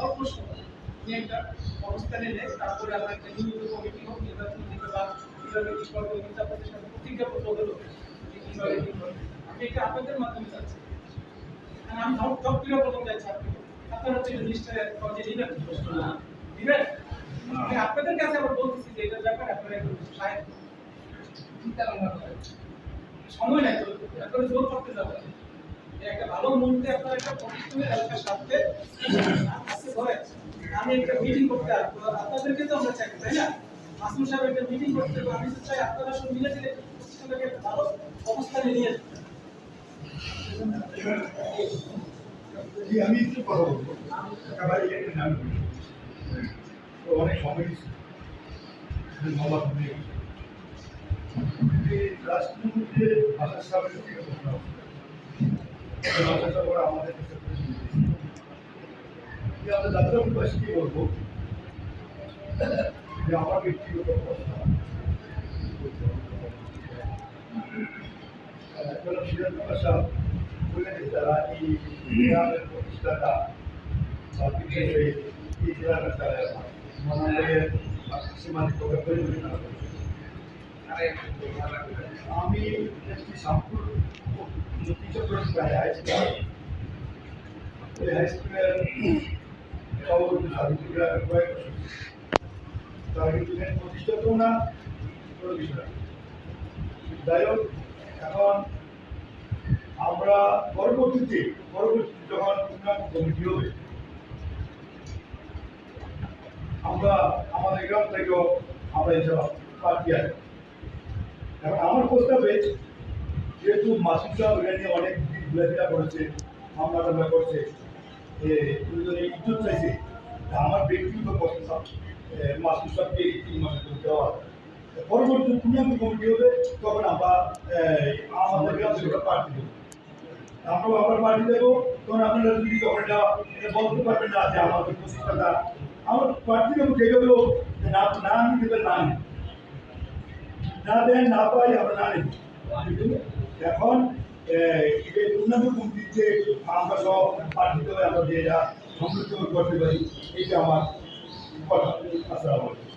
অল্প সময় নিয়ে একটা অবস্থা নিলে তারপরে আমরা একটা নিয়মিত কমিটি হোক নির্বাচন দিতে বা কিভাবে কি করবো কিন্তু আপনাদের সাথে প্রতিজ্ঞাবদ্ধ হলো যে কিভাবে কি করবো আমি এটা আপনাদের মাধ্যমে চাচ্ছি। কারণ আমি সক্রিয় প্রথম চাইছি আপনারা হচ্ছে লিস্টে যে দিবেন দিবেন আমি আপনাদের কাছে আবার বলতেছি যে এটার ব্যাপারে আপনারা একটু সাহায্য চিন্তা ভাবনা করেন। সময় নাই তো তারপরে জোর করতে যাবেন একটা ভালো মুহূর্তে আপনার একটা প্রতিষ্ঠানের এলাকার সাথে আজকে ধরে আমি একটা মিটিং করতে আসবো আপনাদেরকে তো আমরা চাই তাই না মাসুম সাহেব একটা মিটিং করতে হবে আমি তো চাই আপনারা সব মিলে মিলে প্রতিষ্ঠানটাকে একটা ভালো অবস্থানে নিয়ে আমি একটু কথা বলবো ভাই একটা নাম তো অনেক সময় রাষ্ট্রমন্ত্রী ভাষা সাহেবের থেকে প্রশ্ন আমাদের আমাদের যাত্রাবাসীকে বলবো যে আমার ব্যক্তিগত প্রশ্ন সিরাজ সাহেব বলে যে তারা এই গ্রামের প্রতিষ্ঠাটা বা বিশেষ এই গ্রামের তারা মনোনয়নের সীমান্ত আমি একটি সাম্পুর জ্যোতিষপ্রায় হাই স্কুল ওই হাই স্কুলের সভাপতি সাবিত্রীরা কয়েক তারা কিন্তু প্রতিষ্ঠাতেও না কোনো বিষয় যাই হোক এখন আমরা পরবর্তীতে যখন উন্নয়ন কমিটি হবে আমরা আমাদের গ্রাম থেকেও আমরা এসব প্রার্থী আসবো। এখন আমার প্রস্তাবে যেহেতু মাসুদ সাহেব এটা নিয়ে অনেক ঘোরাফেরা করেছে মামলা করছে ইজ্জত চাইছে আমার ব্যক্তিগত প্রস্তাব মাসুদ সাহেবকে 3 মাসের জন্য দেওয়া পরবর্তী উন্নয়ন কমিটি হবে তখন আমরা আমাদের গ্রাম থেকে প্রার্থী দেবো আমরা আবার পার্টি দেবো তখন আপনারা যদি তখন এটা বলতে পারবেন না যে আমাদের প্রতিষ্ঠাটা আমার প্রার্থী দেবো কে গেলো না না আমি দেবেন না দেন না পাই আমরা না নেব এখন এই উন্নয়ন কমিটিতে আমরা সব প্রার্থী দেবে আমরা যে এটা সমৃদ্ধ করতে পারি এইটা আমার কথা। আসসালামু আলাইকুম।